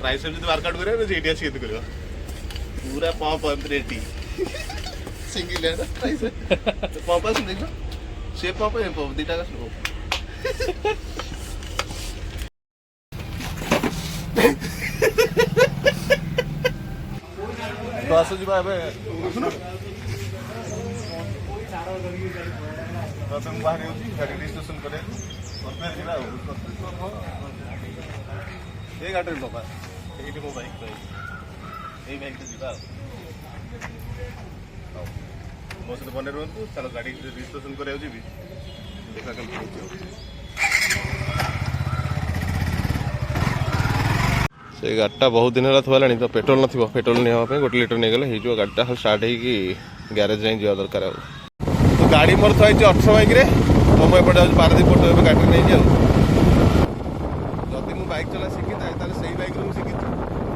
Triceps जब workout करियो ना जेडी आसी करियो पूरा पंप रेडी सिंगल है ट्राइसेप पंप आस देखो से पंप है पंप दीटा का स्लो तो आसो जी बाबे सुनो तो तुम बाहर हो जी गाड़ी रजिस्ट्रेशन करे और फिर जिला ये गाड़ी बाबा ये मो बाइक पे ये बाइक से जिला मो से बने रहंतु चलो गाड़ी रजिस्ट्रेशन करे जी भी देखा कल से गाड़ीटा बहुत दिन है थोड़ा तो पेट्रोल न पेट्रोल नहीं गोटे लिटर नहीं गले हो गाड़ीटा स्टार्ट होगी ग्यारेज जाए जा दरकार तो गाड़ी मोर थी 18 बाइक तो मुझे जाऊँ पारादीप पटो ए गाड़ी नहीं जाऊँ जदि मुझे बाइक चला शिखी था ताले सही बाइक रू शिखी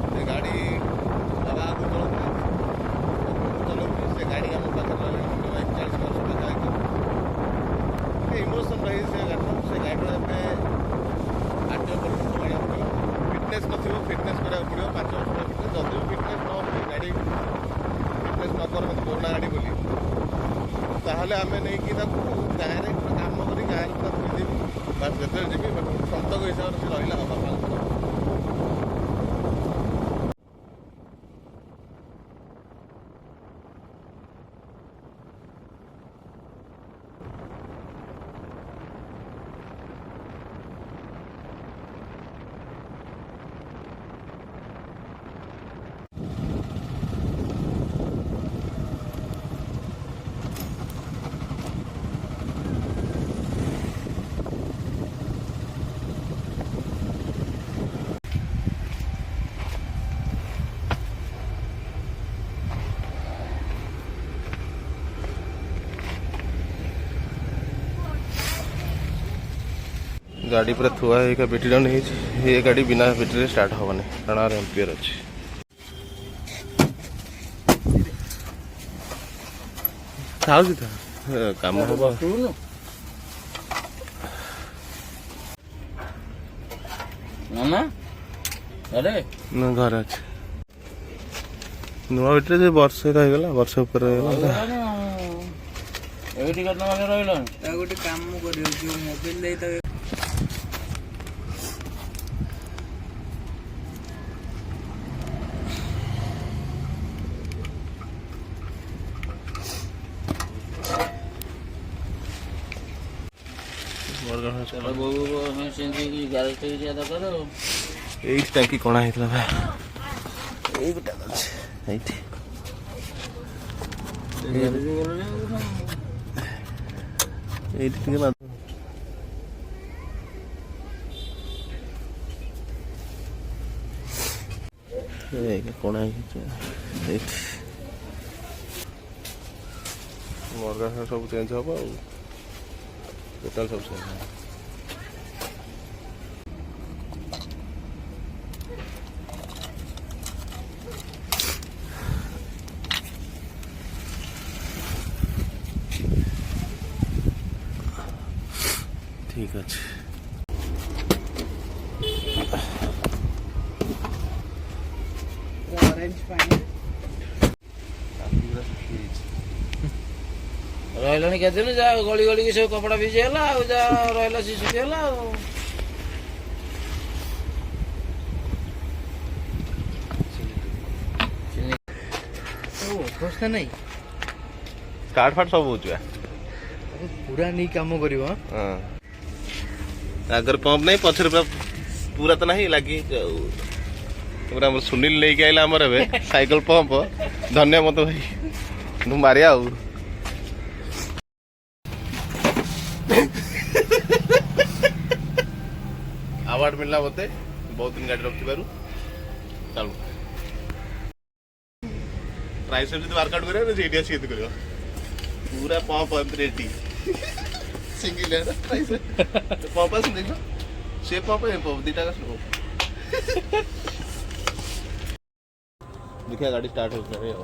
से गाड़ी बाबा आगे चलाऊँ से गाड़ी आम पाखे बाइक 40 वर्ष जाए इमोशन रही से गाड़ी से गाड़ी फिटनेस नथिबो फिटनेस करा पड़ो 5 वर्ष फिटनेस जदि फिटनेस न गाड़ी फिटनेस न कर पुराना गाड़ी बोली ताहले आमे नहीं कि गाँव में काम करी गाँव बस जो जी सतक हिसाब से रहा हवा गाड़ी पूरा थुआ है बैटरी डाउन है ये गाड़ी बिना बैटरी स्टार्ट हेनी कारण एम्पियर अच्छे काम हम घर अच्छे नुआ बैटरी वर्ष रहीगला वर्ष ऊपर गोटे काम मोबाइल टांकी कणा होता कणा मरगा सब चेंज हम टोटाल सब चेंज ठीक अच्छे रही के दिन जा गली गली के सब कपड़ा भिजे रहा शिशु अवस्था नहीं कार्ड फाट सब हो पूरा नहीं काम कर आगर पंप नहीं पछर पूरा तो नहीं लगी पूरा सुनील लेके आइला हमर एबे साइकिल पंप धन्य मत भाई तू मारिया अवार्ड मिलला मते बहुत दिन गाड़ी रखि बारू चलो ट्राइसेप्स जब वर्कआउट करियो ना जेडी आसी करियो पूरा पंप रेडी सिंगल है ट्राइसेप पंप आस देखो से पंप है पंप दीटा का स्लो देखिए गाड़ी स्टार्ट हो गई है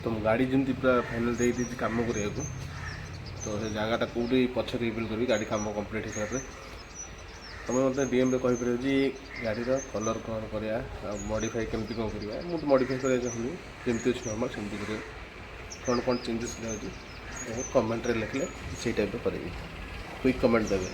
तो ମୁଁ ଗାଡ଼ି ଯେମିତି ପୁରା ଫାଇନାଲ୍ ଦେଇଦେଇଛି କାମ କରିବାକୁ। ତ ସେ ଜାଗାଟା କେଉଁଠି ପଛରେ ରିଭିଲ୍ କରିବି ଗାଡ଼ି କାମ କମ୍ପ୍ଲିଟ୍ ହେଇସାରିଲା ପରେ। ତୁମେ ମୋତେ ଡିଏମ୍ରେ କହିପାରିବ ଯେ ଗାଡ଼ିର କଲର୍ କ'ଣ କରିବା ଆଉ ମଡ଼ିଫାଇ କେମିତି କ'ଣ କରିବା। ମୁଁ ତ ମଡ଼ିଫାଇ କରିବାକୁ ଚାହୁଁନି, ଯେମିତି ଅଛି ନର୍ମାଲ୍ ସେମିତି କରିବା। କ'ଣ ଚେଞ୍ଜେସ୍ ଦିଆହେଉଛି କମେଣ୍ଟରେ ଲେଖିଲେ ସେଇ ଟାଇପ୍ର କରିବି। କ୍ୱିକ୍ କମେଣ୍ଟ ଦେବେ।